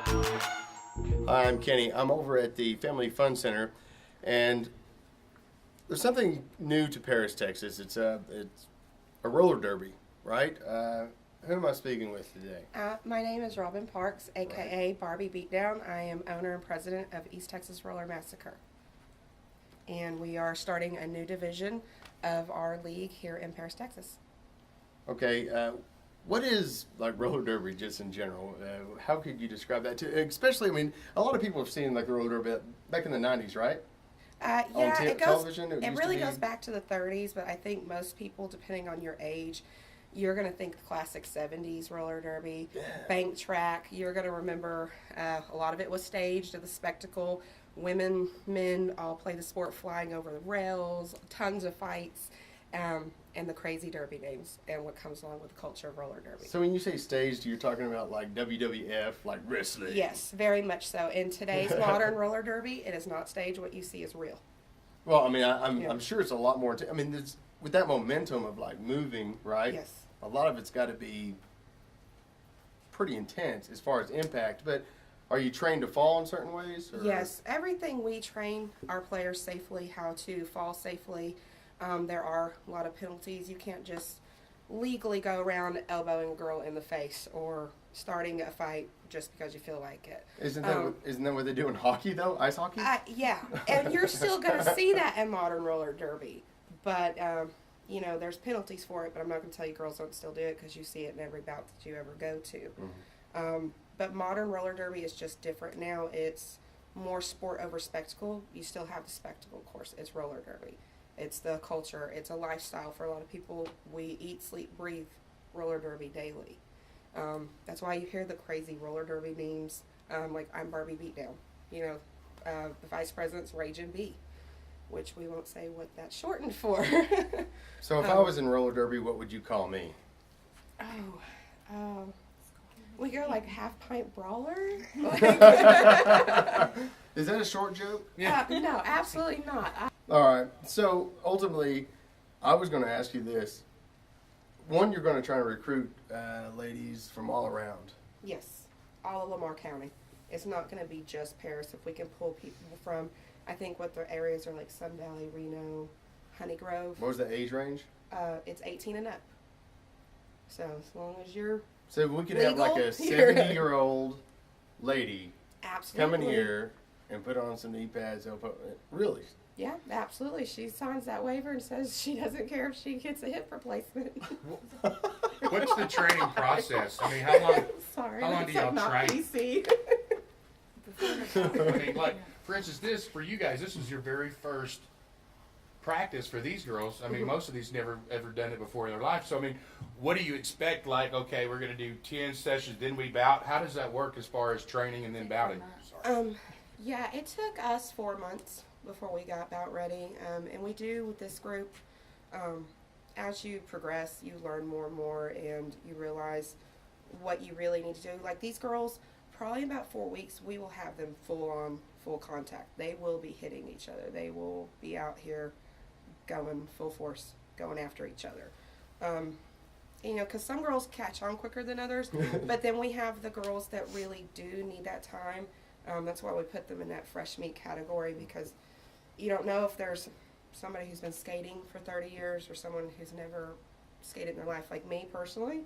Hi, I'm Kenny. I'm over at the Family Fun Center, and there's something new to Paris, Texas. It's a roller derby, right? Who am I speaking with today? My name is Robin Parks, aka Barbie Beatdown. I am owner and president of East Texas Roller Massacre. And we are starting a new division of our league here in Paris, Texas. Okay, what is like roller derby just in general? How could you describe that to, especially, I mean, a lot of people have seen like the roller derby back in the 90s, right? Yeah, it goes. Television, It really goes back to the 30s, but I think most people, depending on your age, you're going to think the classic 70s roller derby, bank track. You're going to remember a lot of it was staged at the spectacle. Women, men all play the sport flying over the rails, tons of fights, and the crazy derby names and what comes along with the culture of roller derby. So when you say staged, you're talking about like WWF, like wrestling? Yes, very much so. In today's modern roller derby, it is not staged. What you see is real. Well, I mean, I'm sure it's a lot more. I mean, with that momentum of like moving, right? Yes. A lot of it's got to be pretty intense as far as impact. But are you trained to fall in certain ways? Or? Yes, everything we train our players safely, how to fall safely. There are a lot of penalties. You can't just legally go around elbowing a girl in the face or starting a fight just because you feel like it. Isn't that what they do in hockey though? Ice hockey? Yeah, and you're still going to see that in modern roller derby, but you know there's penalties for it. But I'm not going to tell you girls don't still do it because you see it in every bout that you ever go to. Mm-hmm. But modern roller derby is just different now. It's more sport over spectacle. You still have the spectacle, of course. It's roller derby. It's the culture. It's a lifestyle for a lot of people. We eat, sleep, breathe roller derby daily. That's why you hear the crazy roller derby names, like I'm Barbie Beatdown. You know, the vice president's Raging B, which we won't say what that's shortened for. So if I was in roller derby, what would you call me? We go like half pint brawler. Is that a short joke? No, absolutely not. All right. So ultimately, I was going to ask you this. One, you're going to try to recruit ladies from all around. Yes, all of Lamar County. It's not going to be just Paris. If we can pull people from, I think what their areas are like Sun Valley, Reno, Honey Grove. What was the age range? It's 18 and up. So as long as you're so we could legal, have like a 70-year-old lady absolutely come in here and put on some knee pads. Really? Yeah, absolutely. She signs that waiver and says she doesn't care if she gets a hip replacement. What's the training process? I mean, how long? Sorry, how long do y'all not train? PC. I mean, like for instance, for you guys, this was your very first practice for these girls. I mean, most of these never ever done it before in their life. So I mean, what do you expect? Like, okay, we're going to do 10 sessions, then we bout. How does that work as far as training and then bouting? Sorry. Yeah, it took us 4 months before we got bout ready, and we do with this group. As you progress, you learn more and more, and you realize what you really need to do. Like these girls, probably in about 4 weeks, we will have them full contact. They will be hitting each other. They will be out here going full force, going after each other. You know, because some girls catch on quicker than others, but then we have the girls that really do need that time. That's why we put them in that fresh meat category, because you don't know if there's somebody who's been skating for 30 years or someone who's never skated in their life. Like me personally,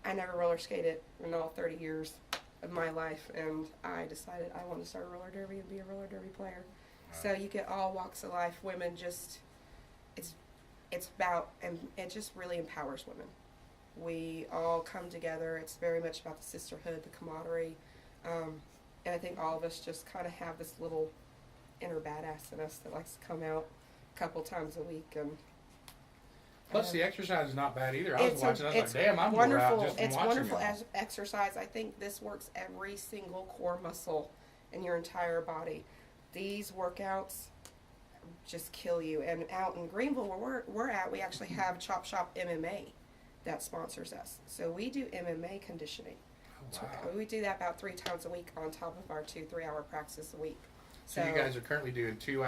I never roller skated in all 30 years of my life, and I decided I wanted to start roller derby and be a roller derby player. So you get all walks of life, women, just it's about, and it just really empowers women. We all come together. It's very much about the sisterhood, the camaraderie, and I think all of us just kind of have this little inner badass in us that likes to come out a couple times a week. And plus, the exercise is not bad either. I was watching. I was like, "Damn, I'm wonderful. just It's watching wonderful y'all." Exercise. I think this works every single core muscle in your entire body. These workouts just kill you. And out in Greenville, where we're at, we actually have Chop Shop MMA that sponsors us. So we do MMA conditioning. Oh, wow. We do that about 3 times a week on top of our 2-3 hour practice a week. So you guys are currently doing 2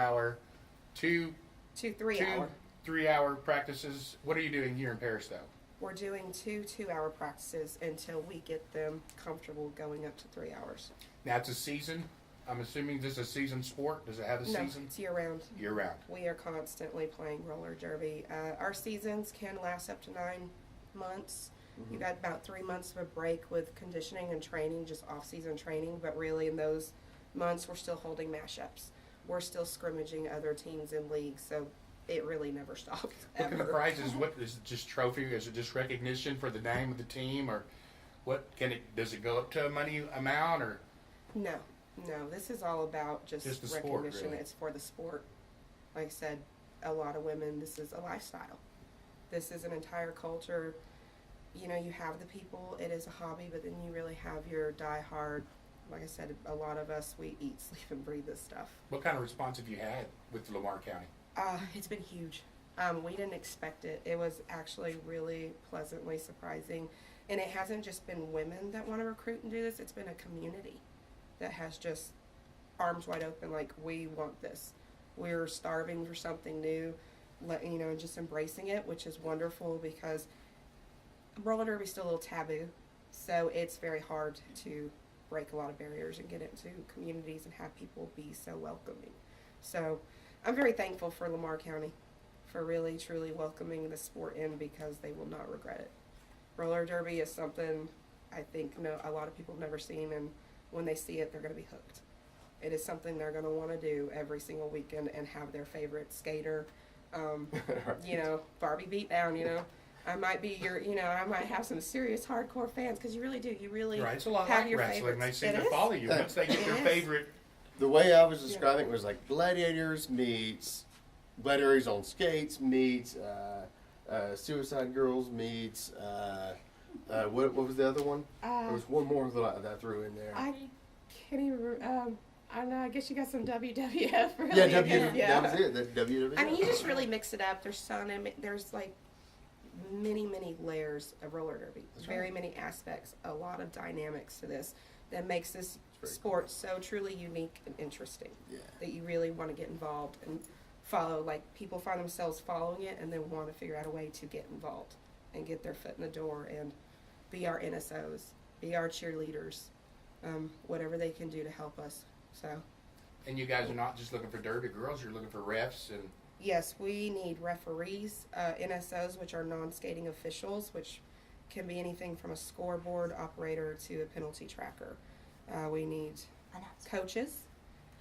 3 3 hour. 3 hour practices. What are you doing here in Paris though? we're doing 2 2-hour practices until we get them comfortable going up to 3 hours. Now it's a season. I'm assuming this is a season sport. Does it have a No, season? it's year round. Year round. We are constantly playing roller derby. Our seasons can last up to 9 months. You got about 3 months of a break with conditioning and training, just off-season training. But really, in those months, we're still holding mashups. We're still scrimmaging other teams in leagues. So it really never stops. What kind of Ever. prizes? What is it? Just trophy? Is it just recognition for the name of the team, or what? Can it? Does it go up to a money amount, or? No, this is all about just the sport, recognition. really. It's for the sport. Like I said, a lot of women, this is a lifestyle. This is an entire culture. You know, you have the people, it is a hobby, but then you really have your die-hard, like I said, a lot of us, we eat, sleep, and breathe this stuff. What kind of response have you had with Lamar County? It's been huge. We didn't expect it. It was actually really pleasantly surprising. And it hasn't just been women that want to recruit and do this, it's been a community that has just arms wide open, like, we want this. We're starving for something new, just embracing it, which is wonderful because roller derby is still a little taboo. So it's very hard to break a lot of barriers and get into communities and have people be so welcoming. So I'm very thankful for Lamar County for really, truly welcoming the sport in because they will not regret it. Roller derby is something I think a lot of people have never seen, and when they see it, they're going to be hooked. It is something they're going to want to do every single weekend and have their favorite skater, Barbie Beatdown, I might be I might have some serious hardcore fans because you really do. You really Right, it's a lot have like your wrestling. favorites. They seem It to is. follow you once they get their It is. favorite. The way I was describing it was like gladiators meets gladiators on skates meets Suicide Girls meets what was the other one? There was one more that I threw in there. I can't even. I don't know. I guess you got some WWF. Really That was it. The WWF. I mean, you just really mix it up. There's like many layers of roller derby. That's Very right. many aspects. A lot of dynamics to this that makes this Very sport so truly unique and interesting. Yeah. That you really want to get involved and follow. Like, people find themselves following it and then want to figure out a way to get involved and get their foot in the door and be our NSOs, be our cheerleaders, whatever they can do to help us. So, And you guys are not just looking for derby girls. You're looking for refs and. yes, we need referees, NSOs, which are non-skating officials, which can be anything from a scoreboard operator to a penalty tracker. We need coaches,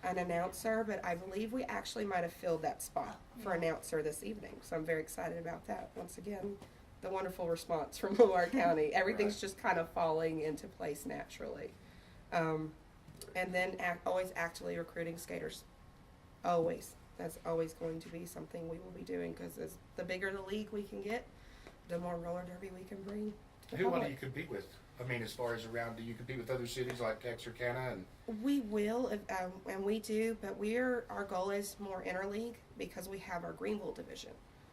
an announcer, but I believe we actually might have filled that spot for announcer this evening. So I'm very excited about that. Once again, the wonderful response from Lamar County. Everything's Right. just kind of falling into place naturally. And then always actively recruiting skaters. Always. That's always going to be something we will be doing because as the bigger the league we can get, the more roller derby we can bring to the Who all do public. you compete with? I mean, as far as around, do you compete with other cities like Texarkana and? We will, and we do, but our goal is more interleague because we have our Greenville division,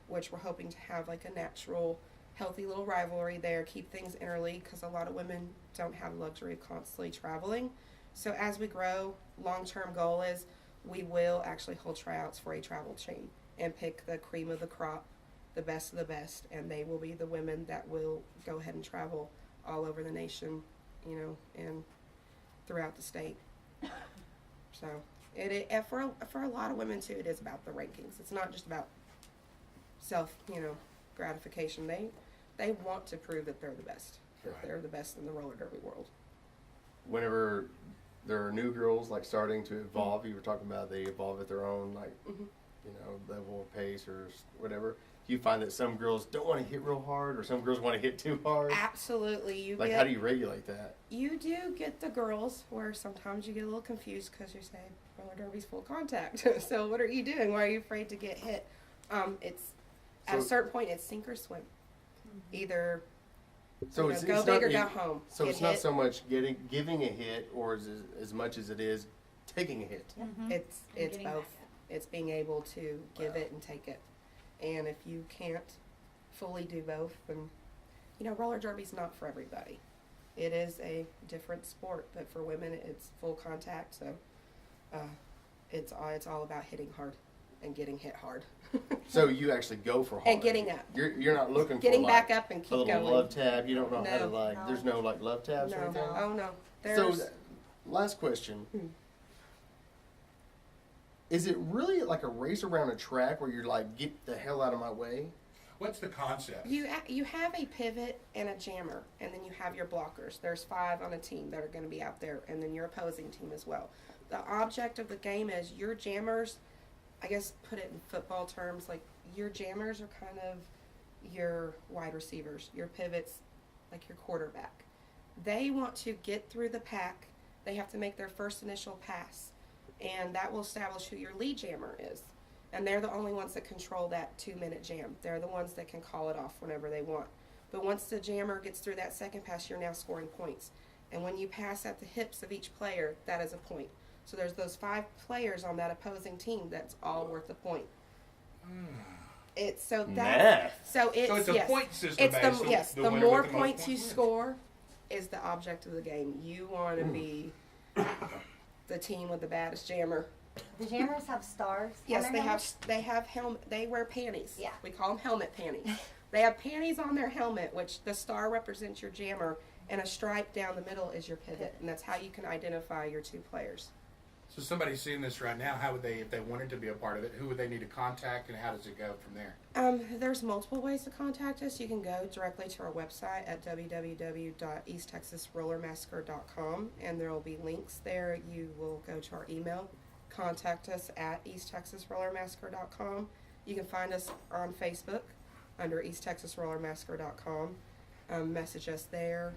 which we're hoping to have like a natural, healthy little rivalry there, keep things interleague because a lot of women don't have the luxury of constantly traveling. So as we grow, long-term goal is we will actually hold tryouts for a travel chain and pick the cream of the crop, the best of the best, and they will be the women that will go ahead and travel all over the nation, and throughout the state. So for a lot of women too, it is about the rankings. It's not just about self, gratification. They want to prove that they're the best. That Right. they're the best in the roller derby world. Whenever there are new girls like starting to evolve, you were talking about they evolve at their own level of pace or whatever. Do you find that some girls don't want to hit real hard, or some girls want to hit too hard? Absolutely, How do you regulate that? You do get the girls where sometimes you get a little confused because you say roller derby's full contact. So what are you doing? Why are you afraid to get hit? It's at a certain point it's sink or swim. Either So go big or go home. So Get it's not hit. so much giving a hit, or as much as it is taking a hit. It's getting both. back up. It's being able to give it and take it. And if you can't fully do both, then roller derby's not for everybody. It is a different sport, but for women it's full contact, so it's all about hitting hard and getting hit hard. So you actually go for hard. And getting up. You're not looking Getting for back like, up and a keep little going. love tab. You don't know how to No. like. No. There's no like love tabs or No. anything. Oh no. So There's last question. Is it really like a race around a track where you're like, get the hell out of my way? What's the concept? you have a pivot and a jammer, and then you have your blockers. There's 5 on a team that are going to be out there, and then your opposing team as well. The object of the game is your jammers. I guess put it in football terms, like your jammers are kind of your wide receivers, your pivots, like your quarterback. They want to get through the pack. They have to make their first initial pass, and that will establish who your lead jammer is. And they're the only ones that control that 2-minute jam. They're the ones that can call it off whenever they want. But once the jammer gets through that second pass, you're now scoring points. And when you pass at the hips of each player, that is a point. So there's those 5 players on that opposing team that's all worth a point. It's so that Math. so it's So it's a yes. point system It's based. the yes. The winner more with the most points you wins. score is the object of the game. You want to be the team with the baddest jammer. The jammers have stars. Yes, on they their have. helmets? They have helmet. They wear panties. Yeah. We call them helmet panties. They have panties on their helmet, which the star represents your jammer, and a stripe down the middle is your pivot, and that's how you can identify your 2 players. So somebody's seeing this right now. How would they, if they wanted to be a part of it, who would they need to contact, and how does it go from there? There's multiple ways to contact us. You can go directly to our website at www.easttexasrollermassacre.com, and there will be links there. You will go to our email, contact us at easttexasrollermassacre.com. You can find us on Facebook under easttexasrollermassacre.com. Message us there.